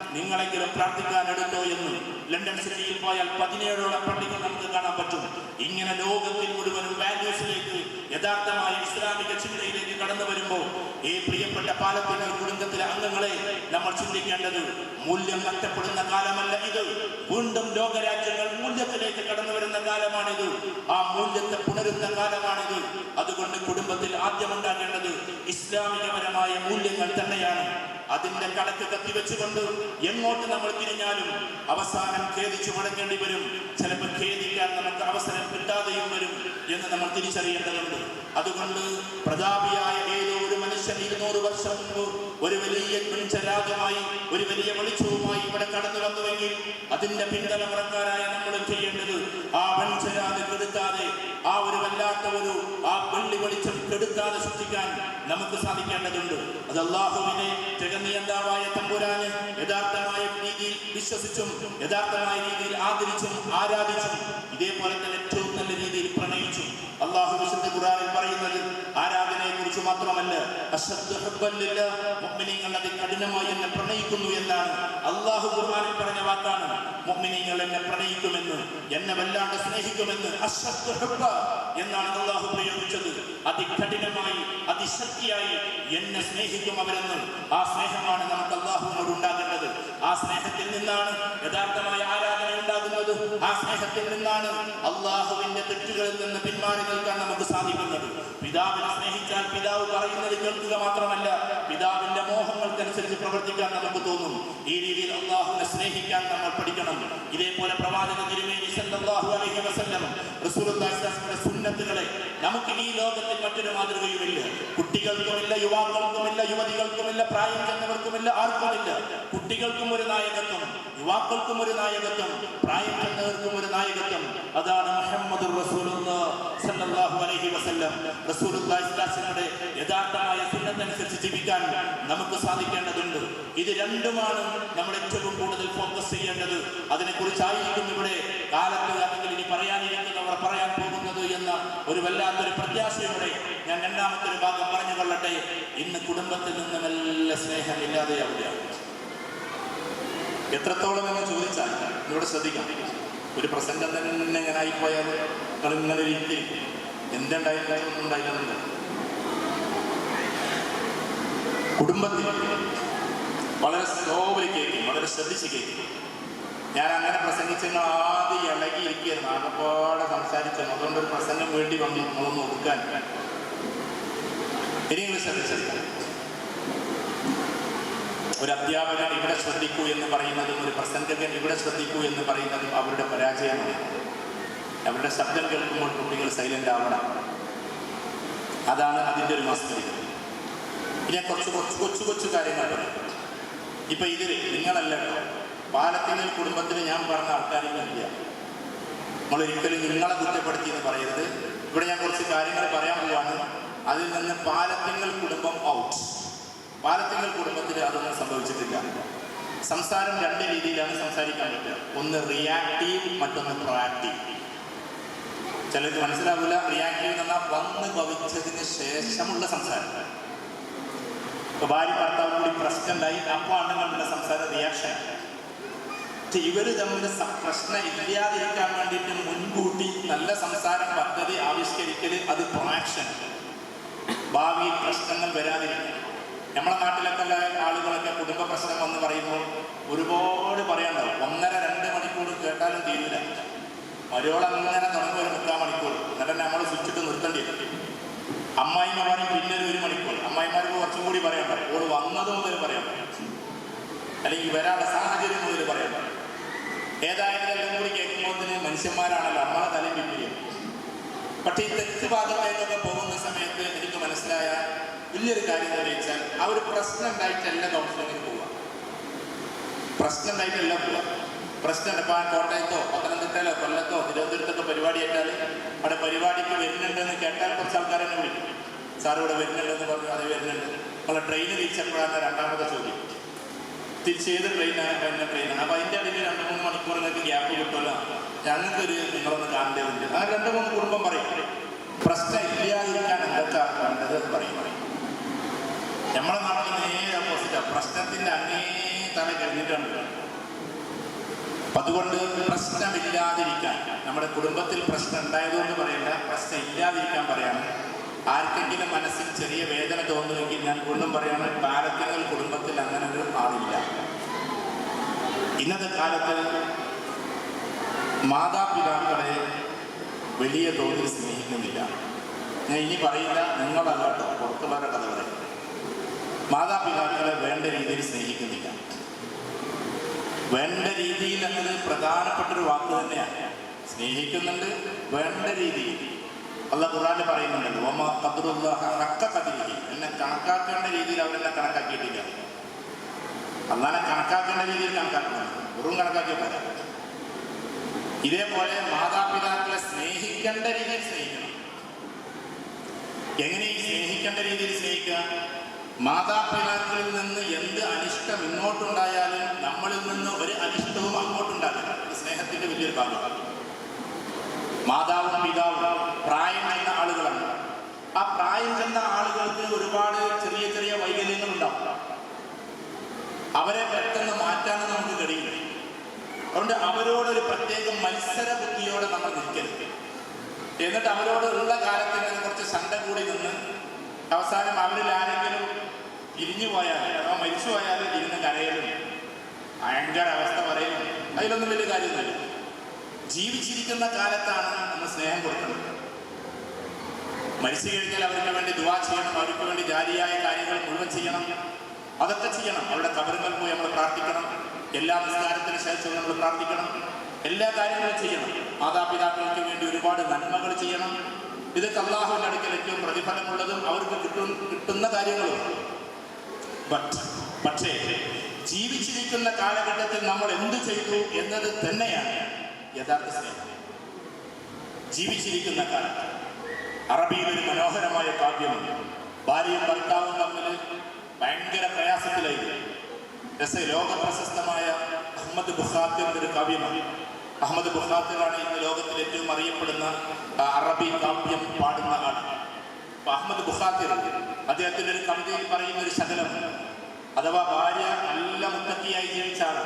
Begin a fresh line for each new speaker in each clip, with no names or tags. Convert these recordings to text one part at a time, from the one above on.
നിങ്ങളെങ്കിലും പ്രാർത്ഥിക്കാൻ എടുത്തോ എന്ന് ലണ്ടൻ സിറ്റിയിൽ പോയാൽ 17ഓളം പള്ളികൾ നമുക്ക് കാണാൻ പറ്റും. ഇങ്ങനെ ലോകത്തിൽ മുഴുവനും വാല്യൂസിലേക്ക്, യഥാർത്ഥമായ ഇസ്ലാമിക ചിന്തയിലേക്ക് കടന്നു വരുമ്പോൾ ഈ പ്രിയപ്പെട്ട പാലത്തിനൽ കുടുംബത്തിലെ അംഗങ്ങളെ നമ്മൾ ചിന്തിക്കേണ്ടത് മൂല്യം നഷ്ടപ്പെടുന്ന കാലമല്ല ഇത്. വീണ്ടും ലോകരാജ്യങ്ങൾ മൂല്യത്തിലേക്ക് കടന്നു വരുന്ന കാലമാണിത്. ആ മൂല്യത്തെ പുണരുന്ന കാലമാണിത്. അതുകൊണ്ട് കുടുംബത്തിൽ ആദ്യം ഉണ്ടാകേണ്ടത് ഇസ്ലാമികപരമായ മൂല്യങ്ങൾ തന്നെയാണ്. അതിന്റെ കടക്ക് കത്തിവെച്ചുകൊണ്ട് എങ്ങോട്ട് നമ്മൾ തിരിഞ്ഞാലും അവസാനം ഖേദിച്ചു മടങ്ങേണ്ടി വരും. ചിലപ്പോൾ ഖേദിക്കാൻ നമുക്ക് അവസരം കിട്ടാതെയും വരും എന്ന് നമ്മൾ തിരിച്ചറിയേണ്ടതുണ്ട്. അതുകൊണ്ട് പ്രതാപിയായ ഏതോ ഒരു മനുഷ്യൻ 200 വർഷം മുമ്പ് ഒരു വലിയ മിഞ്ചരാഗമായി, ഒരു വലിയ വെളിച്ചവുമായി ഇവിടെ കടന്നു വന്നുവെങ്കിൽ അതിന്റെ പിന്തലമുറക്കാരായ നമ്മൾ ചെയ്യേണ്ടത് ആ വഞ്ചരാഗ കെടുത്താതെ, ആ ഒരു വല്ലാത്ത ആ വെള്ളി വെളിച്ചം കെടുത്താതെ സൃഷ്ടിക്കാൻ നമുക്ക് സാധിക്കേണ്ടതുണ്ട്. അത് അല്ലാഹുവിനെ ജഗന്നിയന്താവായ തമ്പുരാന് യഥാർത്ഥമായ രീതിയിൽ വിശ്വസിച്ചും യഥാർത്ഥമായ രീതിയിൽ ആദരിച്ചും ആരാധിച്ചും ഇതേപോലെ തന്നെ ഏറ്റവും നല്ല രീതിയിൽ പ്രണയിച്ചും. അല്ലാഹു വിശുദ്ധ ഖുർആനിൽ പറയുന്നത് ആരാധനയെ കുറിച്ച് മാത്രമല്ല, മുഅ്മിനീങ്ങൾ അത് കഠിനമായി എന്നെ പ്രണയിക്കുന്നു എന്നാണ്. അല്ലാഹു ഖുർആനിൽ പറഞ്ഞ വാക്കാണ് മുഅ്മിനീങ്ങൾ എന്നെ പ്രണയിക്കുമെന്ന്, എന്നെ വല്ലാണ്ട് സ്നേഹിക്കുമെന്ന്. അശ്ശദ്ദു ഹുബ്ബ എന്നാണ് അല്ലാഹു പ്രയോഗിച്ചത്. അതികഠിനമായി, അതിശക്തിയായി എന്നെ സ്നേഹിക്കും അവരെന്ന്. ആ സ്നേഹമാണ് നമുക്ക് അല്ലാഹുവിനോട് ഉണ്ടാകേണ്ടത്. ആ സ്നേഹത്തിൽ നിന്നാണ് യഥാർത്ഥമായ ആരാധന ഉണ്ടാകുന്നത്. ആ സ്നേഹത്തിൽ നിന്നാണ് അല്ലാഹുവിന്റെ തെറ്റുകളിൽ നിന്ന് പിന്മാറി നിൽക്കാൻ നമുക്ക് സാധിക്കുന്നത്. പിതാവിനെ സ്നേഹിച്ചാൽ പിതാവ് പറയുന്നത് കേൾക്കുക മാത്രമല്ല, പിതാവിന്റെ മോഹങ്ങൾക്കനുസരിച്ച് പ്രവർത്തിക്കാൻ നമുക്ക് തോന്നും. ഈ രീതിയിൽ അല്ലാഹുവിനെ സ്നേഹിക്കാൻ നമ്മൾ പഠിക്കണം. ഇതേപോലെ പ്രവാചക തിരുമേനി സല്ലല്ലാഹു അലൈഹി വസല്ലം റസൂലുള്ളാഹി സ്വല്ലല്ലാഹു അലൈഹി വസല്ലം സുന്നത്തുകളെ നമുക്ക് ഈ ലോകത്തിൽ മറ്റൊരു മാതൃകയുമില്ല. കുട്ടികൾക്കുമില്ല, യുവാക്കൾക്കുമില്ല, യുവതികൾക്കുമില്ല, പ്രായം ചെന്നവർക്കുമില്ല, ആർക്കുമില്ല. കുട്ടികൾക്കും ഒരു നായകത്വം, യുവാക്കൾക്കും ഒരു നായകത്വം, പ്രായം ചെന്നവർക്കും ഒരു നായകത്വം. അതാണ് മുഹമ്മദുർ റസൂലുള്ളാഹി സല്ലല്ലാഹു അലൈഹി വസല്ലം. റസൂലുള്ളാഹി സ്വല്ലല്ലാഹു അലൈഹി വസല്ലമയുടെ യഥാർത്ഥമായ സുന്നത്തനുസരിച്ച് ജീവിക്കാൻ നമുക്ക് സാധിക്കേണ്ടതുണ്ട്. ഇത് രണ്ടുമാണ് നമ്മൾ ഏറ്റവും കൂടുതൽ ഫോക്കസ് ചെയ്യേണ്ടത്. അതിനെക്കുറിച്ചായിരിക്കും ഇവിടെ കാലത്ത് അല്ലെങ്കിൽ ഇനി പറയാനിരിക്കുന്നവർ പറയാൻ പോകുന്നത് എന്ന ഒരു വല്ലാത്തൊരു പ്രത്യാശയോടെ ഞാൻ രണ്ടാമത്തെ ഒരു ഭാഗം പറഞ്ഞു കൊള്ളട്ടെ. ഇന്ന് കുടുംബത്തിൽ നിന്ന് വല്ല സ്നേഹമില്ലാതെയാവുകയാണ്. എത്രത്തോളം എന്ന് ചോദിച്ചാൽ ഇവിടെ ശ്രദ്ധിക്കാം. ഒരു പ്രസംഗം തന്നെ ഇങ്ങനെ ആയിപ്പോയാൽ നിങ്ങളിങ്ങനെ ഇരിക്കും, എന്തുണ്ടായിട്ടൊന്നും ഉണ്ടായില്ലെന്നില്ല. കുടുംബത്തിൽ വളരെ സ്ലോവിൽ കേൾക്കും, വളരെ ശ്രദ്ധിച്ച് കേൾക്കും. ഞാൻ അങ്ങനെ പ്രസംഗിച്ചെങ്കിൽ ആദ്യം ഇളകിയിരിക്കുകയായിരുന്നു, ആകപ്പാടെ സംസാരിച്ചു. അതുകൊണ്ടൊരു പ്രസംഗം വേണ്ടി വന്നു നമ്മളൊന്ന് ഒതുക്കാൻ. ഇനിയെങ്കിലും ശ്രദ്ധിച്ചത്, ഒരു അധ്യാപകൻ ഇവിടെ ശ്രദ്ധിക്കൂ എന്ന് പറയുന്നതും ഒരു പ്രസംഗകൻ ഇവിടെ ശ്രദ്ധിക്കൂ എന്ന് പറയുന്നതും അവരുടെ പരാജയമാണ്. അവരുടെ ശബ്ദം കേൾക്കുമ്പോൾ കുട്ടികൾ സൈലന്റ് ആവണം. അതാണ് അതിൻ്റെ ഒരു വാസ്തവികത. ഇനി കുറച്ച് കൊച്ചു കാര്യങ്ങൾ പറയും. ഇപ്പൊ ഇതിൽ നിങ്ങളല്ല, പാലത്തിനൽ കുടുംബത്തിൽ ഞാൻ പറഞ്ഞ ആൾക്കാരില്ല. നമ്മളൊരിക്കലും നിങ്ങളെ കുറ്റപ്പെടുത്തി എന്ന് പറയരുത്. ഇവിടെ ഞാൻ കുറച്ച് കാര്യങ്ങൾ പറയാൻ പോവാണ്. അതിൽ നിന്ന് പാലത്തിനൽ കുടുംബം ഔട്ട്. പാലത്തിനൽ കുടുംബത്തിൽ അതൊന്നും സംഭവിച്ചിട്ടില്ല. സംസാരം രണ്ട് രീതിയിലാണ് സംസാരിക്കാൻ പറ്റുക. ഒന്ന് റിയാക്റ്റീവ്, മറ്റൊന്ന് പ്രൊആക്റ്റീവ്. ചിലർക്ക് മനസ്സിലാവില്ല. റിയാക്റ്റീവ് എന്ന് പറഞ്ഞാൽ വന്ന് ഭവിച്ചതിന് ശേഷമുള്ള സംസാരം. ഇപ്പൊ ഭാര്യ ഭർത്താവ് കൂടി പ്രശ്നം ഉണ്ടായി, അപ്പോൾ ആണെന്നുള്ള സംസാരം റിയാക്ഷൻ. ഇവര് തമ്മിൽ പ്രശ്നം ഇല്ലാതിരിക്കാൻ വേണ്ടിയിട്ട് മുൻകൂട്ടി നല്ല സംസാരം പദ്ധതി ആവിഷ്കരിക്കൽ, അത് പ്രൊആക്ഷൻ. ഭാവിയിൽ പ്രശ്നങ്ങൾ വരാതിരിക്കും. നമ്മളെ നാട്ടിലൊക്കെ ആളുകളൊക്കെ കുടുംബ പ്രശ്നം വന്ന് പറയുമ്പോൾ ഒരുപാട് പറയാനുണ്ടാവും. 1.5-2 മണിക്കൂർ കേട്ടാലും തീരില്ല. മരോളങ്ങനെ തുടങ്ങും ഒരു 3/4 മണിക്കൂർ. എന്നിട്ട് നമ്മൾ സ്വിച്ചിട്ട് നിർത്തേണ്ടി വരും. അമ്മായിമാരും പിന്നെ 1 മണിക്കൂർ. അമ്മായിമാർക്ക് കുറച്ചും കൂടി പറയാൻ പറയും. ഓട് വന്നത് മുതൽ പറയാൻ പറയും, അല്ലെങ്കിൽ വരാനുള്ള സാഹചര്യം മുതൽ പറയാൻ പറയും. ഏതായാലും എല്ലാം കൂടി കേൾക്കുമ്പോൾ തന്നെ മനുഷ്യന്മാരാണല്ലോ, നമ്മളെ തലയും പിന്നിലും. പക്ഷേ ഈ തെറ്റ് ഭാഗത്തേക്കൊക്കെ പോകുന്ന സമയത്ത് എനിക്ക് മനസ്സിലായ വലിയൊരു കാര്യം എന്താ വെച്ചാൽ, ആ ഒരു പ്രശ്നം ഉണ്ടായിട്ടല്ല കൗൺസിലിങ്ങിന് പോവുക. പ്രശ്നം ഉണ്ടായിട്ടല്ല പോവുക. പ്രശ്നം ഇപ്പോൾ കോട്ടയത്തോ പത്തനംതിട്ടയിലോ കൊല്ലത്തോ തിരുവനന്തപുരത്തൊക്കെ പരിപാടി ആയിട്ടാൽ അവിടെ പരിപാടിക്ക് വരുന്നുണ്ടെന്ന് കേട്ടാൽ കുറച്ച് ആൾക്കാർ തന്നെ വിളിക്കും. സാർ ഇവിടെ വരുന്നുണ്ടെന്ന് പറഞ്ഞു. അത് വരുന്നുണ്ട്. നമ്മളെ ട്രെയിന് തിരിച്ചപ്പോഴാണ് രണ്ടാമത്തെ ചോദ്യം. തിരിച്ചേത് ട്രെയിനാണ്? എന്നെ ട്രെയിനാണ്. അപ്പോൾ അതിൻ്റെ ഇടയിൽ 2-3 മണിക്കൂർ നിങ്ങൾക്ക് ഗ്യാപ്പ് കിട്ടുമല്ലോ, ഞങ്ങൾക്കൊരു നിങ്ങളൊന്ന് കാണേണ്ടതുണ്ട്. ആ 2-3 കുടുംബം പറയും. പ്രശ്നം ഇല്ലാതിരിക്കാൻ എന്തൊക്കെ വേണ്ടത് പറയും. നമ്മളെ നാട്ടിൽ നേരെ ഓപ്പോസിറ്റാ, പ്രശ്നത്തിന്റെ അങ്ങേ തല കഴിഞ്ഞിട്ടുണ്ട്. അപ്പം അതുകൊണ്ട് പ്രശ്നമില്ലാതിരിക്കാൻ, നമ്മുടെ കുടുംബത്തിൽ പ്രശ്നം ഉണ്ടായതുകൊണ്ട് പറയണ്ട, പ്രശ്നം ഇല്ലാതിരിക്കാൻ പറയാണ്. ആർക്കെങ്കിലും മനസ്സിൽ ചെറിയ വേദന തോന്നുമെങ്കിൽ ഞാൻ വീണ്ടും പറയാണ്, പാരത്യങ്ങൾ കുടുംബത്തിൽ അങ്ങനെ ഒരു ആളില്ല. ഇന്നത്തെ കാലത്ത് മാതാപിതാക്കളെ വലിയ തോതിൽ സ്നേഹിക്കുന്നില്ല. ഞാൻ ഇനി പറയില്ല, നിങ്ങളല്ല കേട്ടോ, പുറത്തുള്ളവരുടെ കഥ പറയും. മാതാപിതാക്കളെ വേണ്ട രീതിയിൽ സ്നേഹിക്കുന്നില്ല. വേണ്ട രീതിയിൽ എന്നത് പ്രധാനപ്പെട്ടൊരു വാക്ക് തന്നെയാണ്. സ്നേഹിക്കുന്നുണ്ട്, വേണ്ട രീതിയിൽ. അല്ലാഹു ഖുർആനിൽ പറയുന്നുണ്ടല്ലോ, വമാ ഖദറുല്ലാഹ ഹഖ ഖദരിഹി, എന്നെ കണക്കാക്കേണ്ട രീതിയിൽ അവരെന്നെ കണക്കാക്കിയിട്ടില്ല. അല്ലാഹനെ കണക്കാക്കേണ്ട രീതിയിൽ കണക്കാക്കുന്നുണ്ട്, വെറും കണക്കാക്കിയപ്പോൾ. ഇതേപോലെ മാതാപിതാക്കളെ സ്നേഹിക്കേണ്ട രീതിയിൽ സ്നേഹിക്കണം. എങ്ങനെ ഈ സ്നേഹിക്കേണ്ട രീതിയിൽ സ്നേഹിക്കുക? മാതാപിതാക്കളിൽ നിന്ന് എന്ത് അനിഷ്ടം ഇങ്ങോട്ടുണ്ടായാലും നമ്മളിൽ നിന്ന് ഒരു അനിഷ്ടവും അങ്ങോട്ടുണ്ടാകില്ല. സ്നേഹത്തിന്റെ വലിയൊരു ഭാഗമാണ്. മാതാവും പിതാവും പ്രായം ചെന്ന ആളുകളാണ്. ആ പ്രായം ചെന്ന ആളുകൾക്ക് ഒരുപാട് ചെറിയ ചെറിയ വൈകല്യങ്ങൾ ഉണ്ടാവും. അവരെ പെട്ടെന്ന് മാറ്റാൻ നമുക്ക് കഴിയില്ല. അതുകൊണ്ട് അവരോടൊരു പ്രത്യേക മത്സര ബുദ്ധിയോടെ നമ്മൾ നിൽക്കരുത്. എന്നിട്ട് അവരോട് ഉള്ള കാലത്ത് കുറച്ച് ശണ്ട കൂടി നിന്ന് അവസാനം അവരിൽ ആരെങ്കിലും ഇരിഞ്ഞു പോയാൽ അഥവാ മരിച്ചു പോയാൽ ഇരുന്ന് കരയലും ഭയങ്കര അവസ്ഥ പറയലും അതിലൊന്നും വലിയ കാര്യമൊന്നുമില്ല. ജീവിച്ചിരിക്കുന്ന കാലത്താണ് നമ്മൾ സ്നേഹം കൊടുക്കുന്നത്. മരിച്ചു കഴിഞ്ഞാൽ അവർക്ക് വേണ്ടി ദുആ ചെയ്യണം, അവർക്ക് വേണ്ടി ജാരിയായ കാര്യങ്ങൾ മുഴുവൻ ചെയ്യണം. അതൊക്കെ ചെയ്യണം. അവരുടെ ഖബറുകൾ പോയി നമ്മൾ പ്രാർത്ഥിക്കണം. എല്ലാ നിസ്കാരത്തിന് ശേഷവും നമ്മൾ പ്രാർത്ഥിക്കണം. എല്ലാ കാര്യങ്ങളും ചെയ്യണം. മാതാപിതാക്കൾക്ക് വേണ്ടി ഒരുപാട് നന്മകൾ ചെയ്യണം. ഇതൊക്കെ അല്ലാഹുവിന്റെ അടുക്കൽ ഏറ്റവും പ്രതിഫലമുള്ളതും അവർക്ക് കിട്ടുന്ന കാര്യങ്ങളും. പക്ഷേ ജീവിച്ചിരിക്കുന്ന കാലഘട്ടത്തിൽ നമ്മൾ എന്ത് ചെയ്തു എന്നത് തന്നെയാണ് യഥാർത്ഥ സ്നേഹം. ജീവിച്ചിരിക്കുന്ന കാലത്ത് അറബിയിൽ ഒരു മനോഹരമായ കാവ്യമുണ്ട്. ഭാര്യയും ഭർത്താവും തമ്മിൽ ഭയങ്കര പ്രയാസത്തിലായിരുന്നു. ലോക പ്രശസ്തമായ അഹമ്മദ് ബുഖാത്തിറിന്റെ ഒരു കാവ്യമാണ്. അഹമ്മദ് ബുഖാത്തിറാണ് ഇന്ന് ലോകത്തിൽ ഏറ്റവും അറിയപ്പെടുന്ന അറബി കാവ്യം പാടുന്ന ആൾ. അപ്പൊ അഹമ്മദ് ബുഖാത്തിർ അദ്ദേഹത്തിന്റെ ഒരു കവിതയിൽ പറയുന്ന ഒരു ശകലം, അഥവാ ഭാര്യ നല്ല മുത്തക്കിയായി ജീവിച്ചാണ്,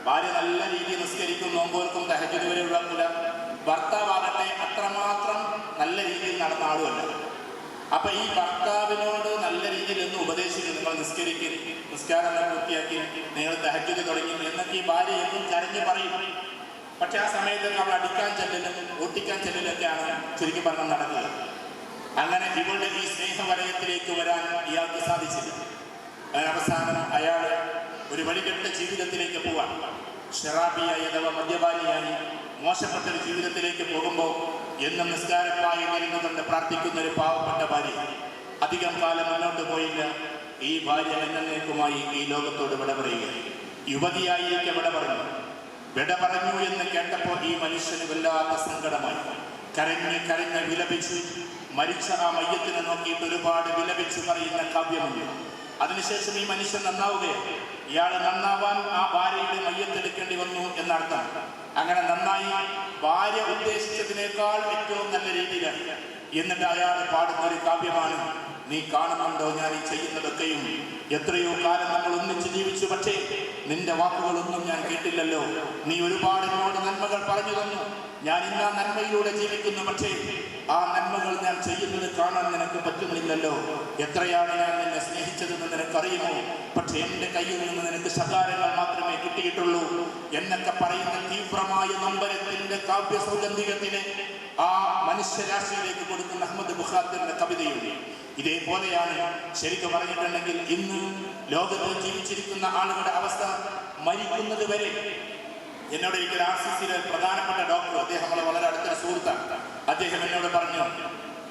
ഭാര്യ നല്ല രീതിയിൽ നിസ്കരിക്കും, നോമ്പോർക്കും, തഹജ്ജുദ് വരെ ഉള്ളാക്കില്ല. ഭർത്താവാകട്ടെ അത്രമാത്രം നല്ല രീതിയിൽ നടന്ന ആളുമല്ല. അപ്പൊ ഈ ഭർത്താവിനോട് നല്ല രീതിയിൽ എന്ന് ഉപദേശിക്കും, നിങ്ങൾ നിസ്കരിക്കും, നിസ്കാരം പൂർത്തിയാക്കി, നിങ്ങൾ തഹജ്ജുദ് തുടങ്ങി എന്നൊക്കെ ഈ ഭാര്യ എന്നും കരഞ്ഞ് പറയും. പക്ഷെ ആ സമയത്തൊക്കെ അവൾ അടിക്കാൻ ചെല്ലലും ഓട്ടിക്കാൻ ചെല്ലലൊക്കെയാണ് ചുരുക്കി പറഞ്ഞാൽ നടക്കുക. അങ്ങനെ ഇവളുടെ ഈ സ്നേഹവലയത്തിലേക്ക് വരാൻ ഇയാൾക്ക് സാധിച്ചില്ല. അവസാനം അയാൾ ഒരു വഴികെട്ട ജീവിതത്തിലേക്ക് പോവാൻ, ഷെറാബിയായി അഥവാ മദ്യപാനിയായി മോശപ്പെട്ടൊരു ജീവിതത്തിലേക്ക് പോകുമ്പോൾ എന്നും നിസ്കാരപ്പായി നിന്നുകൊണ്ട് പ്രാർത്ഥിക്കുന്ന ഒരു പാവപ്പെട്ട ഭാര്യ. അധികം കാലം മുന്നോട്ട് പോയില്ല. ഈ ഭാര്യ എന്നേക്കുമായി ഈ ലോകത്തോട് വിട പറയുക. യുവതിയായിരിക്കെ വിട പറഞ്ഞു. വിട പറഞ്ഞു എന്ന് കേട്ടപ്പോൾ ഈ മനുഷ്യന് വല്ലാത്ത സങ്കടമായി. കരഞ്ഞ് കരഞ്ഞ് വിലപിച്ചു. മരിച്ച ആ മയ്യത്തിനെ നോക്കിയിട്ട് ഒരുപാട് വിലപിച്ചു പറയുന്ന കാവ്യമുണ്ട്. അതിനുശേഷം ഈ മനുഷ്യൻ നന്നാവുകയാണ്. ഇയാൾ നന്നാവാൻ ആ ഭാര്യയുടെ മയ്യത്തെടുക്കേണ്ടി വന്നു എന്നർത്ഥം. അങ്ങനെ നന്നായി ഭാര്യ ഉദ്ദേശിച്ചതിനേക്കാൾ ഏറ്റവും നല്ല രീതിയിലാണ്. എന്നിട്ട് അയാൾ പാടുന്ന ഒരു കാവ്യമാണ്, നീ കാണുന്നുണ്ടോ ഞാൻ ഈ ചെയ്യുന്നതൊക്കെയും? എത്രയോ കാലം നമ്മൾ ഒന്നിച്ച് ജീവിച്ചു, പക്ഷേ നിന്റെ വാക്കുകളൊന്നും ഞാൻ കേട്ടില്ലല്ലോ. നീ ഒരുപാട് എന്നോട് നന്മകൾ പറഞ്ഞു തന്നു. ഞാൻ ഇന്ന് ആ നന്മയിലൂടെ ജീവിക്കുന്നു, പക്ഷേ ആ നന്മകൾ ഞാൻ ചെയ്യുന്നത് കാണാൻ നിനക്ക് പറ്റുന്നില്ലല്ലോ. എത്രയാണ് ഞാൻ നിന്നെ സ്നേഹിച്ചതെന്ന് നിനക്കറിയുമോ? പക്ഷെ എൻ്റെ കയ്യിൽ നിന്ന് നിനക്ക് ശകാരങ്ങൾ മാത്രമേ കിട്ടിയിട്ടുള്ളൂ എന്നൊക്കെ പറയുന്ന തീവ്രമായ നൊമ്പരത്തിന്റെ കാവ്യ സൗഗന്ധികത്തിന് ആ മനുഷ്യരാശിയിലേക്ക് കൊടുക്കുന്ന അഹമ്മദ് ബുഖാത്തിറിന്റെ കവിതയുണ്ട്. ഇതേപോലെയാണ് ശരിക്കും പറഞ്ഞിട്ടുണ്ടെങ്കിൽ ഇന്ന് ലോകത്ത് ജീവിച്ചിരിക്കുന്ന ആളുകളുടെ അവസ്ഥ. മരിക്കുന്നത് വരെ എന്നോട് ഒരിക്കൽ RCCയിലെ പ്രധാനപ്പെട്ട ഡോക്ടർ, അദ്ദേഹം വളരെ അടുത്ത സുഹൃത്താണ്, അദ്ദേഹം എന്നോട് പറഞ്ഞു,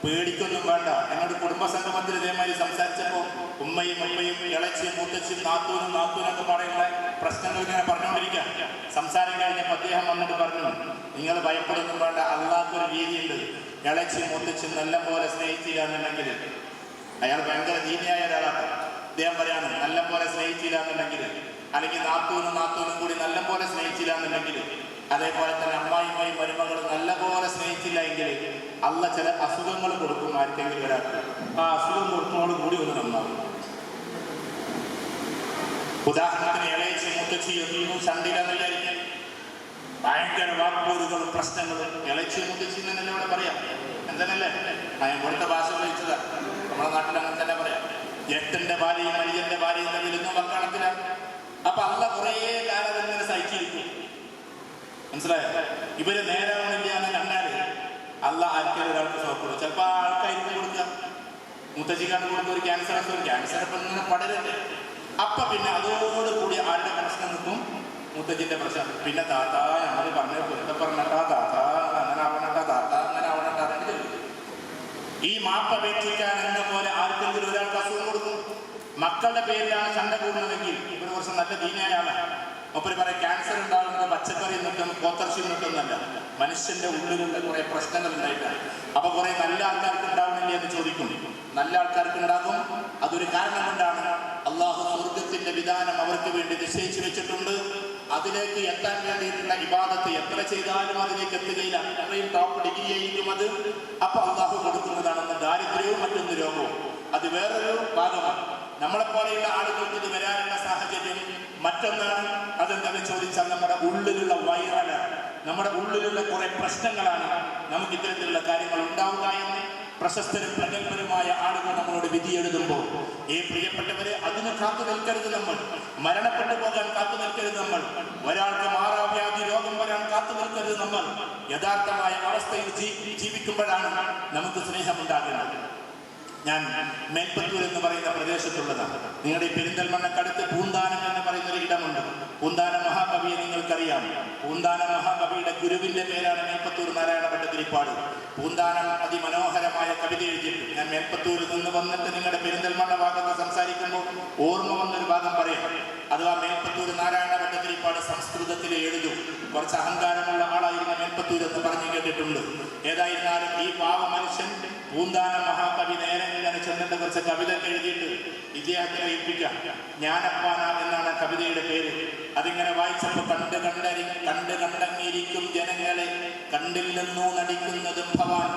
പേടിക്കൊന്നും വേണ്ട. എന്നോട് കുടുംബസംഗമത്തിൽ ഇതേമാതിരി സംസാരിച്ചപ്പോൾ ഉമ്മയും ഉമ്മയും ഇളച്ചിയും മുത്തച്ഛയും നാത്തൂനൊക്കെ പറയുന്ന പ്രശ്നങ്ങൾ ഇങ്ങനെ പറഞ്ഞുകൊണ്ടിരിക്കുക. സംസാരം കഴിഞ്ഞപ്പോൾ അദ്ദേഹം വന്നിട്ട് പറഞ്ഞു, നിങ്ങൾ ഭയപ്പെടുന്നും വേണ്ട, അള്ളാഹ്ക്കൊരു രീതിയുണ്ട്. ഇളച്ചിയും മുത്തച്ഛയും നല്ല പോലെ സ്നേഹിച്ചില്ല എന്നുണ്ടെങ്കിൽ, അയാൾ ഭയങ്കര ദീനിയായ ഒരാളാണ്. അദ്ദേഹം പറയാണ്, നല്ല പോലെ സ്നേഹിച്ചില്ല എന്നുണ്ടെങ്കിൽ, അല്ലെങ്കിൽ നാത്തൂനും കൂടി നല്ല പോലെ സ്നേഹിച്ചില്ല എന്നുണ്ടെങ്കിൽ, അതേപോലെ തന്നെ അമ്മായിമായും മരുമകളും നല്ല പോലെ സ്നേഹിച്ചില്ല എങ്കിൽ അള്ളാഹ് ചില അസുഖങ്ങൾ കൊടുക്കും ആർക്കെങ്കിലും ഒരാൾക്ക്. ആ അസുഖം കൊടുക്കുന്നതോട് കൂടി ഒന്ന് നന്നാവും. ഉദാഹരണത്തിന് ഇളയച്ചി മുത്തച്ചി ഒന്നും ചണ്ടിയിലെന്ന് വിചാരിക്കാൻ ഭയങ്കര വാക്പോരുകളും പ്രശ്നങ്ങളും ഇളയച്ചി മുത്തച്ചി തന്നെ ഇവിടെ പറയാം. എന്തെന്നല്ലേ ഇവിടുത്തെ ഭാഷ ഉപയോഗിച്ചതാ. നമ്മുടെ നാട്ടിൽ അങ്ങനെ തന്നെ പറയാം. ജ്യേഷ്ഠന്റെ ഭാര്യയും അനുജന്റെ ഭാര്യയും തമ്മിൽ ഇന്നും വക്കാണത്തിലാണ്. അപ്പൊ അള്ള കുറേ കാലം ഇങ്ങനെ സഹിച്ചിരിക്കും. മനസ്സിലായോ? ഇവര് നേരാവണില്ല എന്ന് കണ്ടാല് അള്ള ആർക്കും ഒരാൾക്ക് സോപ്പെടും. ചിലപ്പോൾ ആൾക്കാർക്ക് കൊടുക്കുക, മുത്തശ്ശിക്കാണ്ട് കൊടുക്കുക. ഒരു ക്യാൻസർ ഇപ്പം ഇങ്ങനെ പടരല്ലേ. അപ്പൊ പിന്നെ അതോടുകൂടി ആരുടെ പ്രശ്നം നിൽക്കും? മുത്തച്ഛിന്റെ പ്രശ്നം. പിന്നെ താത്ത ഞങ്ങൾ പറഞ്ഞ പൊരുത്ത പറഞ്ഞട്ടാ, താത്ത അങ്ങനെ ആവണട്ടാ, താത്ത അങ്ങനെ ആവണട്ടാ. ഈ മാപ്പപേക്ഷിക്കാൻ എന്ന പോലെ ആർക്കെങ്കിലും ഒരാൾക്ക് അസുഖം കൊടുക്കും. മക്കളുടെ പേരിലാണ് ചണ്ട കൂടുന്നതെങ്കിൽ ഒരു വർഷം നല്ല ദീനയാണ്. ഒപ്പര് പറയാം ക്യാൻസർ ഉണ്ടാകുന്നത് പച്ചക്കറി നിൽക്കും, പോത്തർച്ചി നിൽക്കുന്നല്ല, മനുഷ്യന്റെ ഉള്ളിലുള്ള കുറെ പ്രശ്നങ്ങൾ ഉണ്ടായിട്ടാണ്. അപ്പൊ കുറെ നല്ല ആൾക്കാർക്ക് ഉണ്ടാവുന്നില്ല എന്ന് ചോദിക്കും. നല്ല ആൾക്കാർക്ക് ഉണ്ടാകും. അതൊരു കാരണം കൊണ്ടാണ് അള്ളാഹു സ്വർഗത്തിന്റെ വിധാനം അവർക്ക് വേണ്ടി നിശ്ചയിച്ചു വെച്ചിട്ടുണ്ട്. അതിലേക്ക് എത്താൻ വേണ്ടിയിട്ടുള്ള ഇബാദത്ത് എത്ര ചെയ്താലും അതിലേക്ക് എത്തുകയില്ല. അത്രയും ടോപ്പ് ഡിഗ്രി ആയിരിക്കും അത്. അപ്പൊ അള്ളാഹു കൊടുക്കുന്നതാണെന്ന് ദാരിദ്ര്യവും മറ്റൊന്ന് രോഗവും. അത് വേറൊരു ഭാഗമാണ്. നമ്മളെപ്പോലെയുള്ള ആളുകൾക്ക് ഇത് വരാനുള്ള സാഹചര്യം മറ്റൊന്നാണ്. അതെന്താണെന്ന് ചോദിച്ചാൽ നമ്മുടെ ഉള്ളിലുള്ള വൈറലാണ്, നമ്മുടെ ഉള്ളിലുള്ള കുറെ പ്രശ്നങ്ങളാണ് നമുക്ക് ഇത്തരത്തിലുള്ള കാര്യങ്ങൾ ഉണ്ടാവുക എന്ന് പ്രശസ്തരും പ്രഗത്ഭരുമായ ആളുകൾ നമ്മളോട് വിധി എഴുതുമ്പോൾ, ഈ പ്രിയപ്പെട്ടവരെ അതിന് കാത്തു നിൽക്കരുത്. നമ്മൾ മരണപ്പെട്ടു പോകാൻ കാത്തു നിൽക്കരുത്. നമ്മൾ ഒരാൾക്ക് മാറാവ്യാധി രോഗം വരാൻ കാത്തു നിൽക്കരുത്. നമ്മൾ യഥാർത്ഥമായ അവസ്ഥയിൽ ജീവിക്കുമ്പോഴാണ് നമുക്ക് സ്നേഹമുണ്ടാകേണ്ടത്. ഞാൻ മേൽപ്പത്തൂർ എന്ന് പറയുന്ന പ്രദേശത്തുള്ളതാണ്. നിങ്ങളുടെ ഈ പെരിന്തൽമണ്ണക്കടുത്ത് പൂന്താനം എന്ന് പറയുന്ന ഒരു ഇടമുണ്ട്. പൂന്താന മഹാകവിയെ നിങ്ങൾക്കറിയാം. പൂന്താന മഹാകവിയുടെ ഗുരുവിന്റെ പേരാണ് മേൽപ്പത്തൂർ നാരായണ ഭട്ടതിരിപ്പാട്. പൂന്താനം അതിമനോഹരമായ കവിത എഴുതിയിട്ടുണ്ട്. ഞാൻ മേൽപ്പത്തൂരിൽ നിന്ന് വന്നിട്ട് നിങ്ങളുടെ പെരിന്തൽമണ്ണ ഭാഗത്ത് സംസാരിക്കുമ്പോൾ ഓർമ്മ വന്നൊരു ഭാഗം പറയാം. അഥവാ മേൽപ്പത്തൂർ നാരായണ ഭട്ടതിരിപ്പാട് സംസ്കൃതത്തിൽ എഴുതും. കുറച്ച് അഹങ്കാരമുള്ള ആളായിരുന്ന മേൽപ്പത്തൂർ എന്ന് പറഞ്ഞു കേട്ടിട്ടുണ്ട്. ഏതായിരുന്നാലും ഈ പാവ മനുഷ്യൻ പൂന്താന മഹാകവി നേരെ ഇങ്ങനെ ചെന്നിട്ട് കുറച്ച് കവിത എഴുതിയിട്ട് ഇദ്ദേഹത്തിനെ ഏൽപ്പിക്കാം. ജ്ഞാനപ്പാന എന്നാണ് കവിതയുടെ പേര്. അതിങ്ങനെ വായിച്ചപ്പോൾ കണ്ടങ്ങിയിരിക്കും ജനങ്ങളെ കണ്ടില്ലെന്നോ നടിക്കുന്നതും ഭവാൻ,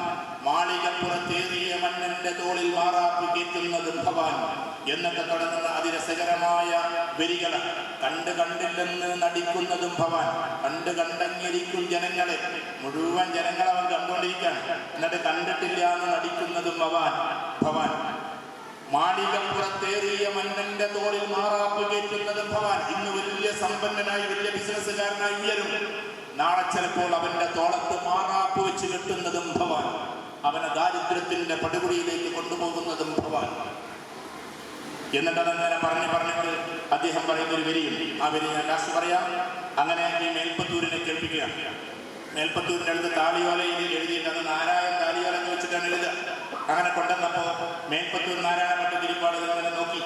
മാളികപ്പുറത്തേറിയ മണ്ണന്റെ തോളിൽ മാറാപ്പ് കയറ്റുന്നതും ഭവാൻ എന്നൊക്കെ തുടങ്ങുന്ന അതിരസകരമായ വരികൾ. കണ്ടില്ലെന്ന് നടിക്കുന്നതും ഭവാൻ, കണ്ടങ്ങിയിരിക്കും ജനങ്ങളെ, മുഴുവൻ ജനങ്ങളെ അവൻ കണ്ടുകൊണ്ടിരിക്കുകയാണ്. എന്നിട്ട് കണ്ടിട്ടില്ല എന്ന് നടിക്കുന്നതും ഭവാൻ, മാളികപ്പുറത്തേറിയ മന്നന്റെ തോളിൽ മാറാപ്പ് കയറ്റുന്നതും ഭവാൻ. ഇന്ന് വലിയ സമ്പന്നനായി വലിയ ബിസിനസ്സുകാരനായി ഉയരും. നാളെ ചിലപ്പോൾ അവന്റെ തോളത്ത് മാറാപ്പ് വെച്ച് കെട്ടുന്നതും ഭവാൻ, അവനെ ദാരിദ്ര്യത്തിന്റെ പടുകുടിയിലേക്ക് കൊണ്ടുപോകുന്നതും ഭവാൻ. എന്നിട്ട് അതങ്ങനെ പറഞ്ഞിട്ട് അദ്ദേഹം പറയുന്ന ഒരു വരിയുണ്ട്. ആ വരി ഞാൻ ലാസ്റ്റ് പറയാം. അങ്ങനെ ഈ മേൽപ്പത്തൂരിനെ കേൾപ്പിക്കുകയാണ്. മേൽപ്പത്തൂരിന്റെ അടുത്ത് താളിയോലയിൽ എഴുതിയിട്ട് അത് നാരായണ താളിയോല എന്ന് വെച്ചിട്ടാണ് എഴുതുക. അങ്ങനെ കൊണ്ടുവന്നപ്പോ മേൽപ്പത്തൂർ നാരായണ ഭട്ടതിരിപ്പാട് അങ്ങനെ നോക്കി.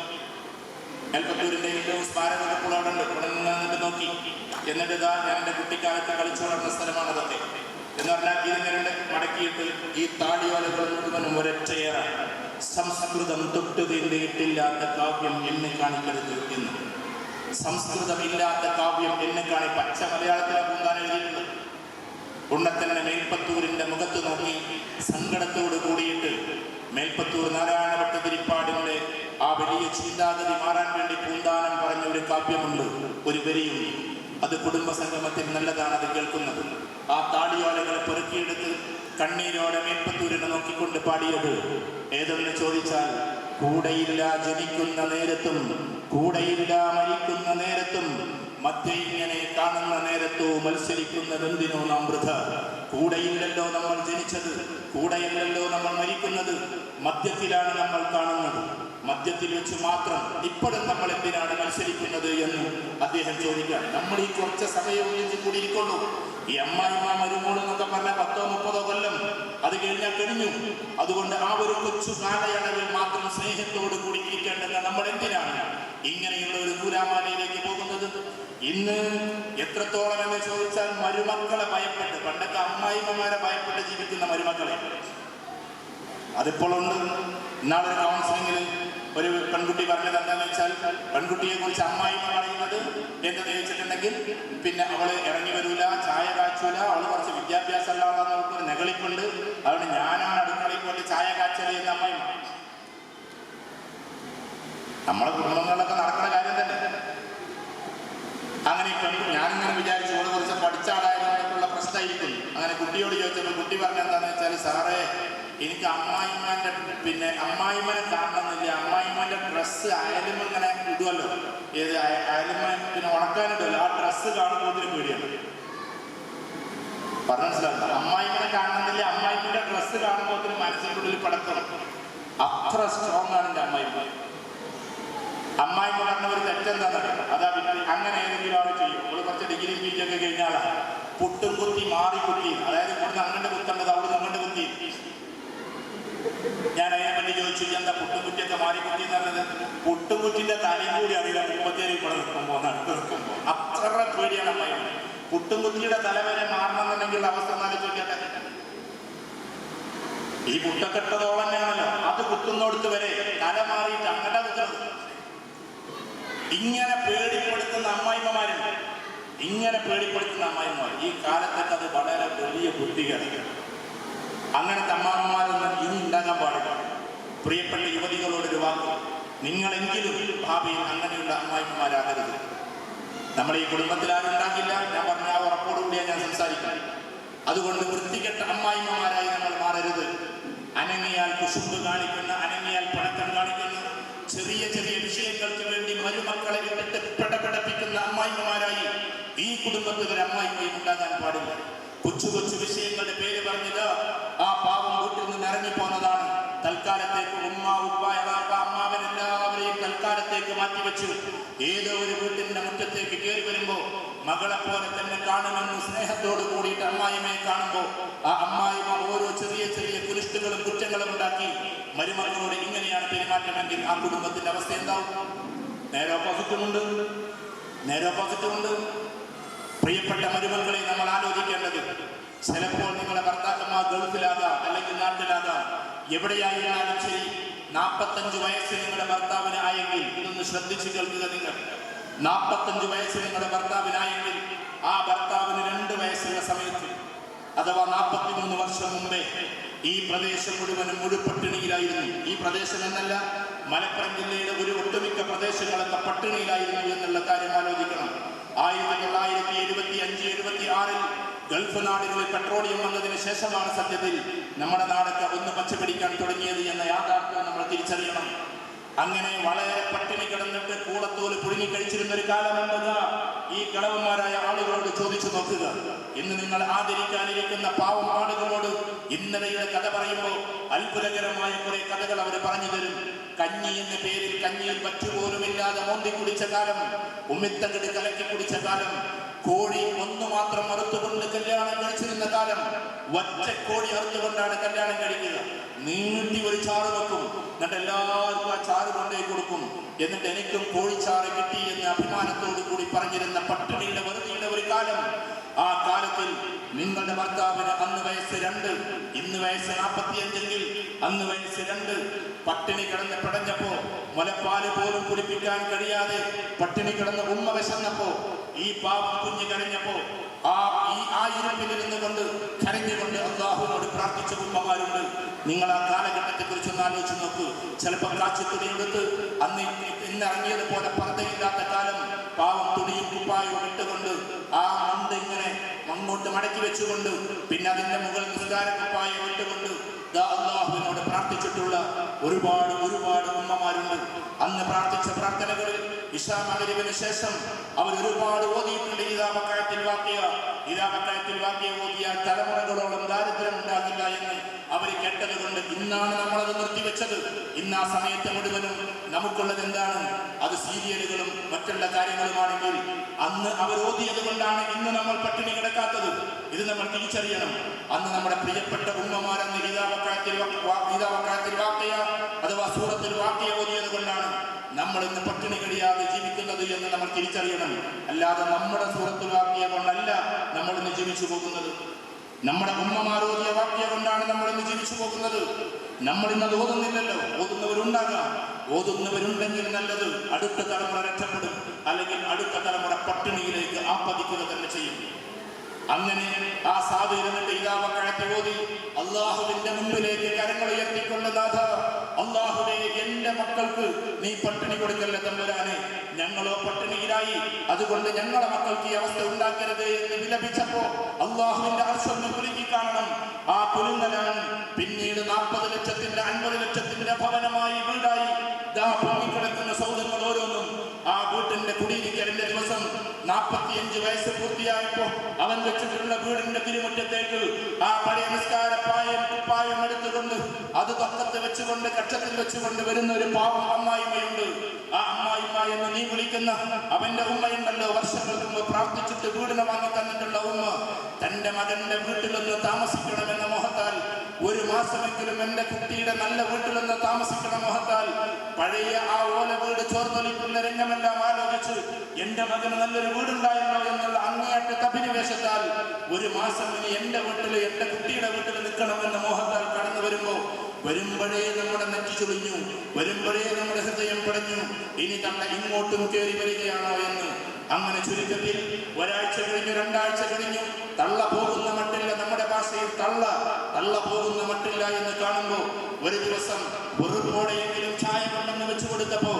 മേൽപ്പത്തൂരിന്റെ ഏറ്റവും സ്മാരകപ്പോൾ അവിടെ ഉണ്ട്. ഇവിടെ നിന്നിട്ട് നോക്കി. എന്നിട്ട് ഇതാ ഞാൻ എൻ്റെ കുട്ടിക്കാലത്ത് കളിച്ചു വളർന്ന സ്ഥലമാണ് അതൊക്കെ എന്ന് പറഞ്ഞാൽ ഇതിങ്ങനെ മടക്കിയിട്ട് ഈ താളിയോലകൾ മുഴുവനും ഒരൊറ്റയേറാണ്. സംസ്കൃതം തൊട്ട് തീണ്ടിയിട്ടില്ലാത്ത കാവ്യം എന്നെ കാണിക്കരുത് എന്ന്. സംസ്കൃതമില്ലാത്ത കാവ്യം എന്നെ പച്ച മലയാളത്തിലെ പൂന്താൻ എഴുതിയിട്ടുണ്ട്. ഉണ്ണത്തന്നെ മേൽപ്പത്തൂരിന്റെ മുഖത്ത് നോക്കി സങ്കടത്തോട് കൂടിയിട്ട് മേൽപ്പത്തൂർ നാരായണ ഭട്ടതിരിപ്പാടിന്റെ ആ വലിയ ചിന്താഗതി മാറാൻ വേണ്ടി പൂന്താനം പറഞ്ഞ ഒരു കാവ്യമുണ്ട്, ഒരു വരിയുണ്ട്. അത് കുടുംബ സംഗമത്തിൽ നല്ലതാണ് അത് കേൾക്കുന്നത്. ആ താളിയോലകളെ പെറുക്കിയെടുത്ത് കണ്ണീരോടെ മേൽപ്പത്തൂരിനെ നോക്കിക്കൊണ്ട് പാടിയത് ഏതെന്ന് ചോദിച്ചാൽ, കൂടെയില്ല ജനിക്കുന്ന നേരത്തും കൂടെയില്ല മരിക്കുന്ന നേരത്തും മധ്യ ഇങ്ങനെ കാണുന്ന നേരത്തോ മത്സരിക്കുന്നതെന്തിനോ നാം വൃഥ. കൂടെയില്ലല്ലോ നമ്മൾ ജനിച്ചത്, കൂടെയല്ലല്ലോ നമ്മൾ മരിക്കുന്നത്, മധ്യത്തിലാണ് നമ്മൾ കാണുന്നത്. മധ്യത്തിൽ വെച്ച് മാത്രം ഇപ്പോഴും നമ്മൾ എന്തിനാണ് മത്സരിക്കുന്നത് എന്ന് അദ്ദേഹം ചോദിക്കുകയാണ്. നമ്മൾ ഈ കുറച്ച് സമയം കൂടിയിരിക്കുള്ളൂ. ഈ അമ്മായിമ്മ മരുമോൾ എന്നൊക്കെ പറഞ്ഞാൽ 10-30 കൊല്ലം അത് കഴിഞ്ഞു. അതുകൊണ്ട് ആ ഒരു കൊച്ചു കാലയളവിൽ മാത്രം സ്നേഹത്തോട് കൂടി ഇരിക്കേണ്ടത് നമ്മൾ എന്തിനാണ് ഇങ്ങനെയുള്ള ഒരു നൂലാമാലയിലേക്ക് പോകുന്നത്? ഇന്ന് എത്രത്തോളം എന്ന് ചോദിച്ചാൽ മരുമക്കളെ ഭയപ്പെട്ട്, പണ്ടൊക്കെ അമ്മായിമ്മമാരെ ഭയപ്പെട്ട് ജീവിക്കുന്ന മരുമക്കളെ അതിപ്പോഴുണ്ട്. ഇന്നാളൊരു കൗൺസിലിംഗിൽ ഒരു പെൺകുട്ടി പറഞ്ഞത് എന്താണെന്ന് വെച്ചാൽ, പെൺകുട്ടിയെ കുറിച്ച് അമ്മായിമ്മ പറയുന്നത് എന്തെന്ന് ചോദിച്ചിട്ടുണ്ടെങ്കിൽ, പിന്നെ അവള് ഇറങ്ങി വരൂല, ചായ കാച്ചൂല, അവള് കുറച്ച് വിദ്യാഭ്യാസം ഉള്ളവർക്ക് നെകളിപ്പുണ്ട്, അതുകൊണ്ട് ഞാനാണ് അടുക്കളയിൽ കൊണ്ട് ചായ കാച്ചല് എന്ന് അമ്മായിമ്മ. നമ്മളെ കുടുംബങ്ങളിലൊക്കെ നടക്കുന്ന കാര്യം തന്നെ. അങ്ങനെ ഇപ്പം ഞാനിങ്ങനെ വിചാരിച്ചു ഓള് കുറച്ച് പഠിച്ചാടായതുകൊണ്ടുള്ള പ്രശ്നമായിരിക്കും. അങ്ങനെ കുട്ടിയോട് ചോദിച്ചപ്പോൾ കുട്ടി പറഞ്ഞെന്താണെന്ന് വെച്ചാൽ, സാറേ എനിക്ക് അമ്മായിമ്മനെ കാണണമെന്നില്ല, അമ്മായിമ്മന്റെ ഡ്രസ്സ് അയലുമ ഇങ്ങനെ ഇടുമല്ലോ, ഏത് അയലുമ പിന്നെ ഉണക്കാനിടുമല്ലോ, ആ ഡ്രസ്സ് കാണുമ്പോൾ പേടിയാണ്. പറഞ്ഞു മനസ്സിലാക്കുക. അമ്മായിമ്മനെ കാണണമെന്നില്ല, അമ്മായിമ്മന്റെ ഡ്രസ്സ് കാണുമ്പോൾ മനസ്സിൻ്റെ ഉള്ളിൽ പടക്കണം. അത്ര സ്ട്രോങ് ആണ് എൻ്റെ അമ്മായിമ്മ. അമ്മായിമ്മ പറഞ്ഞ ഒരു തെറ്റെന്താണെന്ന് അതാ അങ്ങനെ ഏതെങ്കിലും ആൾ ചെയ്യും. നമ്മൾ കുറച്ച് ഡിഗ്രി PG ഒക്കെ കഴിഞ്ഞാലാണ് പുട്ടും കുത്തി മാറി കുത്തി, അതായത് ഇവിടുന്ന് അങ്ങോട്ട് കുത്തേണ്ടത് അവിടെ അങ്ങോട്ട് കുത്തി. ഞാൻ അതിനെ പറ്റി ചോദിച്ചു, എന്താ പുട്ടും കുറ്റിയൊക്കെ മാറി കുത്തി എന്ന് പറഞ്ഞത്? പുട്ടും കുറ്റിന്റെ തലയും കൂടി അറിയില്ല കുമ്പത്തേരി ഇവിടെ നിൽക്കുമ്പോൾ നടക്കുമ്പോൾ. അത്ര പേടിയാണ് അമ്മായിമ്മ. പുട്ടും കുത്തിയുടെ തല വരെ മാറണമെന്നുണ്ടെങ്കിൽ അവസ്ഥ ആലോചിക്കട്ടെ. ഈ പുട്ടൊക്കെ ഇട്ടതോളം തന്നെയാണല്ലോ, അത് കുത്തുന്നോടത്ത് വരെ തല മാറിയിട്ട് അങ്ങടെ കുത്തുന്നത്. ഇങ്ങനെ പേടിപ്പെടുത്തുന്ന അമ്മായിമ്മമാരുണ്ട്, ഇങ്ങനെ പേടിപ്പെടുത്തുന്ന അമ്മായിമ്മമാർ. ഈ കാലത്തൊക്കെ അത് വളരെ വലിയ ബുദ്ധികേടാണ്. അങ്ങനത്തെ അമ്മാമ്മമാരൊന്നും ഇനി ഉണ്ടാകാൻ പാടില്ല. പ്രിയപ്പെട്ട യുവതികളോടൊരു വാക്ക്, നിങ്ങളെങ്കിലും ഭാവിയിൽ അങ്ങനെയുള്ള അമ്മായിമ്മമാരാകരുത്. നമ്മുടെ ഈ കുടുംബത്തിൽ ആരും ഉണ്ടാകില്ല. ഞാൻ പറഞ്ഞ ആ ഉറപ്പോടുകൂടിയാണ് ഞാൻ സംസാരിക്കുന്നത്. അതുകൊണ്ട് വൃത്തികെട്ട അമ്മായിമ്മമാരായി നമ്മൾ മാറരുത്. അനങ്ങിയാൽ കുശുമ്പ് കാണിക്കുന്ന, അനങ്ങിയാൽ പണക്കം കാണിക്കുന്ന, ചെറിയ ചെറിയ വിഷയങ്ങൾക്ക് വേണ്ടി മരുമക്കളെ ഇട്ടിട്ട് പിടപിടപ്പിക്കുന്ന അമ്മായിമ്മമാരായി ഈ കുടുംബത്തിൽ ഒരു അമ്മായിമ്മയും ഉണ്ടാകാൻ പാടില്ല. കൊച്ചു കൊച്ചു വിഷയങ്ങളുടെ പേര് പറഞ്ഞത് ആ പാവം വീട്ടിൽ നിന്ന് ഇറങ്ങിപ്പോന്നതാണ്. തൽക്കാലത്തേക്ക് ഉമ്മ ഉപ്പ അമ്മാവൻ എല്ലാവരെയും തൽക്കാലത്തേക്ക് മാറ്റിവെച്ചു. ഏതോ ഒരു വീട്ടിന്റെ മുറ്റത്തേക്ക് കയറി വരുമ്പോ മകളെ പോലെ തന്നെ കാണുമെന്ന് സ്നേഹത്തോട് കൂടിയിട്ട് അമ്മായിമ്മയെ കാണുമ്പോൾ ആ അമ്മായിമ്മ ഓരോ ചെറിയ ചെറിയ കുരിഷ്ടുകളും കുറ്റങ്ങളും ഉണ്ടാക്കി മരുമക്കളോട് ഇങ്ങനെയാണ് പെരുമാറ്റമെങ്കിൽ ആ കുടുംബത്തിന്റെ അവസ്ഥ എന്താവും? നേരെ ഓപ്പോസിറ്റുമുണ്ട്. പ്രിയപ്പെട്ട മരുമക്കളെ നമ്മൾ ആലോചിക്കേണ്ടത്, ചിലപ്പോൾ നിങ്ങളുടെ ഭർത്താക്കന്മാർ ഗൾഫിലാകാം, അല്ലെങ്കിൽ നാട്ടിലാകാം, എവിടെയായിരുന്നാലും ശരി, 45 വയസ്സ് നിങ്ങളുടെ ഭർത്താവിന് ആയെങ്കിൽ ഇതൊന്ന് ശ്രദ്ധിച്ചു കേൾക്കുക. നിങ്ങൾ 45 വയസ്സ് നിങ്ങളുടെ ഭർത്താവിനായെങ്കിൽ ആ ഭർത്താവിന് 2 വയസ്സുള്ള സമയത്ത്, അഥവാ 43 വർഷം മുമ്പേ ഈ പ്രദേശം മുഴുവനും മുഴുപട്ടിണിയിലായിരുന്നു. ഈ പ്രദേശം എന്നല്ല, മലപ്പുറം ജില്ലയുടെ ഒരു ഒട്ടുമിക്ക പ്രദേശങ്ങളൊക്കെ പട്ടിണിയിലായിരുന്നു എന്നുള്ള കാര്യം ആലോചിക്കണം. 1975-76 ഗൾഫ് നാടുകളിൽ പെട്രോളിയം വന്നതിന് ശേഷമാണ് സത്യത്തിൽ നമ്മുടെ നാടൊക്കെ ഒന്ന് പച്ചപിടിക്കാൻ തുടങ്ങിയത് എന്ന യാഥാർത്ഥ്യം നമ്മൾ തിരിച്ചറിയണം. അങ്ങനെ വളരെ പട്ടിണി കിടന്നിട്ട് കൂടത്തോല് പുഴുങ്ങി കഴിച്ചിരുന്ന ഒരു കാലമെന്നത് ഈ കളവന്മാരായ ആളുകളോട് ചോദിച്ചു നോക്കുക. ഇന്ന് നിങ്ങൾ ആദരിക്കാനിരിക്കുന്ന പാവം ആളുകളോട് ഇന്നലെയുടെ കഥ പറയുമ്പോൾ അത്ഭുതകരമായ കുറെ കഥകൾ അവർ പറഞ്ഞു തരും. കഞ്ഞി എന്ന പേരിൽ കഞ്ഞിയിൽ പറ്റുപോലുമില്ലാതെ മോന്തി കുടിച്ച കാലം, ഉമ്മിത്തകട് കലക്കി കുടിച്ച കാലം, കോഴി ഒന്നു മാത്രം അറുത്തുകൊണ്ട് കല്യാണം കഴിച്ചിരുന്ന കാലം, വച്ചക്കോഴി അറുത്തുകൊണ്ടാണ് കല്യാണം കഴിക്കുക. നീട്ടി ഒരു ചാറ് വെക്കും, എന്നിട്ട് എല്ലാവർക്കും ആ ചാറ് കൊണ്ടേ കൊടുക്കും. എന്നിട്ട് എനിക്കും കോഴിച്ചാറ് കിട്ടി എന്ന് അഭിമാനത്തോടു കൂടി പറഞ്ഞിരുന്ന പട്ടിണിയുടെ വെറുതെയുടെ ഒരു കാലം. ആ കാലത്തിൽ നിങ്ങളുടെ ഭർത്താവിന് അന്ന് വയസ്സ് 2, ഇന്ന് വയസ്സ് 45എങ്കിൽ അന്ന് വയസ്സ് 2. പട്ടിണി കിടന്ന് പിടഞ്ഞപ്പോ, മുലപ്പാല് പോലും കുടിപ്പിക്കാൻ കഴിയാതെ പട്ടിണി കിടന്ന് ഉമ്മ വിശന്നപ്പോ, ഈ പാവം കുഞ്ഞ് കരഞ്ഞപ്പോ ആ ഇരുപ്പിലിരുന്ന് കൊണ്ട് കരഞ്ഞുകൊണ്ട് അല്ലാഹുവിനോട് പ്രാർത്ഥിച്ച ഉമ്മമാരുണ്ട്. നിങ്ങൾ ആ കാലഘട്ടത്തെ കുറിച്ചൊന്ന് ആലോചിച്ച് നോക്കൂ. ചിലപ്പോൾ കാച്ചിത്തുണിയെടുത്ത് അന്ന് ഇന്നിറങ്ങിയതുപോലെ പർദ്ദയില്ലാത്ത കാലം, പാവം തുണിയും കുപ്പായവും ഇട്ടുകൊണ്ട് ആ മന്ത് ഇങ്ങനെ അങ്ങോട്ട് മടക്കി വെച്ചുകൊണ്ട്, പിന്നെ അതിന്റെ മുകളിൽ നിസ്കാര കുപ്പായം ഇട്ടുകൊണ്ട് അല്ലാഹുവിനോട് പ്രാർത്ഥിച്ചിട്ടുള്ള ഒരുപാട് ഉമ്മമാരുണ്ട്. അന്ന് പ്രാർത്ഥിച്ച പ്രാർത്ഥനകളിൽ ഇശാ മഗ്‌രിബിന് ശേഷം അവർ ഒരുപാട് ഓതിയിട്ടുണ്ട്. ഇദാ വഖഅത്തിൽ വാഖിയ ഓതിയാൽ തലമുറകളോളം ദാരിദ്ര്യം ഉണ്ടാകില്ല എന്ന് അവർ കേട്ടത് കൊണ്ട് ഇന്നാണ് നമ്മളത് നിർത്തിവെച്ചത്. ഇന്ന് ആ സമയത്ത് മുഴുവനും നമുക്കുള്ളത് എന്താണ്? അത് സീരിയലുകളും മറ്റുള്ള കാര്യങ്ങളുമാണെങ്കിൽ അന്ന് അവർ ഓതിയത് കൊണ്ടാണ് ഇന്ന് നമ്മൾ പട്ടിണി കിടക്കാത്തത്. ഇത് നമ്മൾ തിരിച്ചറിയണം. അന്ന് നമ്മുടെ പ്രിയപ്പെട്ട ഉമ്മമാരെന്ന് ഇദാ വഖഅത്തിൽ വാഖിയ അഥവാ സൂറത്തുൽ വാഖിയ ഓതിയത് കൊണ്ടാണ് നമ്മൾ ഇന്ന് പട്ടിണി കഴിയാതെ ജീവിക്കുന്നത് എന്ന് നമ്മൾ തിരിച്ചറിയണം. അല്ലാതെ നമ്മുടെ സൂറത്തുൽ വാഖിയ കൊണ്ടല്ല നമ്മൾ ഇന്ന് ജീവിച്ചു പോകുന്നത്. നമ്മുടെ ഉമ്മമാരോധിയ വാക്യ കൊണ്ടാണ് നമ്മൾ ഇന്ന് ജീവിച്ചു പോകുന്നത്. നമ്മൾ ഇന്നത് ഓതുന്നില്ലല്ലോ. ഓതുന്നവരുണ്ടാകാം, ഓതുന്നവരുണ്ടെങ്കിൽ നല്ലത്. അടുത്ത തലമുറ രക്ഷപ്പെടും, അല്ലെങ്കിൽ അടുത്ത തലമുറ പട്ടിണിയിലേക്ക് ആപതിക്കുക തന്നെ ചെയ്യും. അങ്ങനെ ആ സാധു ഇരുന്നിട്ട് ഇദാ വഖഅത്തിൽ ഓതി അല്ലാഹുവിന്റെ മുമ്പിലേക്ക് കരങ്ങൾ ഉയർത്തിക്കൊണ്ട് നാഥ അല്ലാഹുവേ എന്റെ മക്കൾക്ക് നീ പട്ടിണി കൊടുക്കല്ല തമ്പുരാനെ, ഞങ്ങളോ പട്ടിണിയിലായി, അതുകൊണ്ട് ഞങ്ങളെ മക്കൾക്ക് ഈ അവസ്ഥ ഉണ്ടാക്കരുത് എന്ന് വിലപിച്ചപ്പോ അല്ലാഹുവിന്റെ അർശൊന്ന് കുലുക്കി കാണണം. ആ കുലുങ്ങലാണ് പിന്നീട് 40 ലക്ഷത്തിന്റെ 50 ലക്ഷത്തിന്റെ ഭവനമായി വീടായി പൊങ്ങിക്കിടക്കുന്ന സൗധങ്ങൾ ഓരോന്നും. ആ വീട്ടിന്റെ കുടിയിരിക്കലിന്റെ ദിവസം 45 വയസ്സ് പൂർത്തിയായപ്പോ അവൻ വെച്ചിട്ടുള്ള വീടിന്റെ തിരുമുറ്റത്തേക്ക് ആ പഴയ നിസ്കാര കുപ്പായം എടുത്തുകൊണ്ട് അത് തക്കത്ത് വെച്ചുകൊണ്ട് കക്ഷത്തിൽ വെച്ചുകൊണ്ട് വരുന്ന ഒരു പാവം അമ്മായിമ്മയുണ്ട്. ആ അമ്മായിമ്മ എന്ന് നീ വിളിക്കുന്ന അവന്റെ ഉമ്മയുണ്ടല്ലോ, വർഷങ്ങൾക്ക് മുമ്പ് പ്രാർത്ഥിച്ചിട്ട് വീടിനെ വാങ്ങി തന്നിട്ടുള്ള ഉമ്മ, തന്റെ മകന്റെ വീട്ടിലൊന്ന് താമസിക്കണമെന്ന മോഹത്താൽ, ഒരു മാസമെങ്കിലും എന്റെ കുട്ടിയുടെ നല്ല വീട്ടിലൊന്ന് താമസിക്കണം മോഹത്താൽ, പഴയ ആ ഓല വീട് ചോർന്നൊലിക്കുന്ന രംഗമെല്ലാം ആലോചിച്ച് എന്റെ മകന് നല്ലൊരു വീടുണ്ടായല്ലോ എന്നുള്ള അങ്ങേയറ്റത്തെ അഭിനിവേശത്താൽ ഒരു മാസം ഇനി എന്റെ വീട്ടിൽ എന്റെ കുട്ടിയുടെ വീട്ടിൽ നിൽക്കണമെന്ന മോഹത്താൽ കടന്നു വരുമ്പോഴേ നമ്മുടെ നെറ്റി ചുളിഞ്ഞു, വരുമ്പോഴേ നമ്മുടെ ഹൃദയം പടഞ്ഞു, ഇനി തന്നെ ഇങ്ങോട്ടും കയറി വരികയാണോ എന്ന്. അങ്ങനെ ചുരുക്കത്തിൽ ഒരാഴ്ച കഴിഞ്ഞു, 2 ആഴ്ച കഴിഞ്ഞു, തള്ള പോകുന്ന മട്ടില്ല, നമ്മുടെ ഭാഷയിൽ തള്ള പോകുന്ന മട്ടില്ല എന്ന് കാണുമ്പോൾ ഒരു ദിവസം വെറുപ്പോടെയെങ്കിലും ചായ കൊണ്ടെന്ന് വെച്ചു കൊടുത്തപ്പോ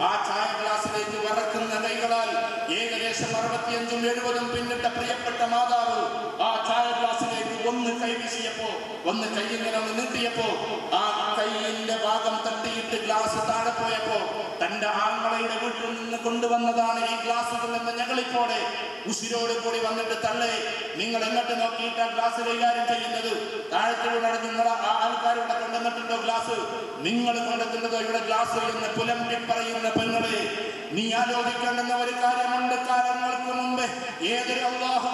ആ ചായ ഗ്ലാസിലേക്ക് വറക്കുന്ന കൈകളാൽ ഏകദേശം 65ഉം 70ഉം പിന്നിട്ട പ്രിയപ്പെട്ട മാതാവ് ആ ചായ ഗ്ലാസിലേക്ക് ഒന്ന് കൈവീശിയപ്പോ, ഒന്ന് കൈയിങ്ങനെ ഒന്ന് നീട്ടിയപ്പോ ആ കൈയിന്റെ ഭാഗം തട്ടിയിട്ട് ഗ്ലാസ് താഴെ പോയപ്പോ തന്റെ ആങ്ങളയുടെ വീട്ടിൽ നിന്ന് കൊണ്ടുവന്നതാണ് ഈ ഗ്ലാസുകൾ എന്ന ഞങ്ങളിപ്പോടെ ഉശിരോട് കൂടി വന്നിട്ട്, തള്ളേ നിങ്ങൾ എങ്ങോട്ട് നോക്കിയിട്ട് ആ ഗ്ലാസ് കൈകാര്യം ചെയ്യുന്നത്? താഴത്തിലൂടെ നിങ്ങൾ ആ ആൾക്കാരിവിടെ കൊണ്ടുവന്നിട്ടുണ്ടോ ഗ്ലാസ്? നിങ്ങൾ കൊണ്ടെത്തുന്നതോ ഇവിടെ ഗ്ലാസ് എന്ന് പുലമ്പി പറയുന്ന പെങ്ങളെ, നീ ആലോചിക്കേണ്ടുന്ന ഒരു കാര്യമുണ്ട്. കാലങ്ങൾക്ക് മുമ്പ് ഏതൊരു അല്ലാഹു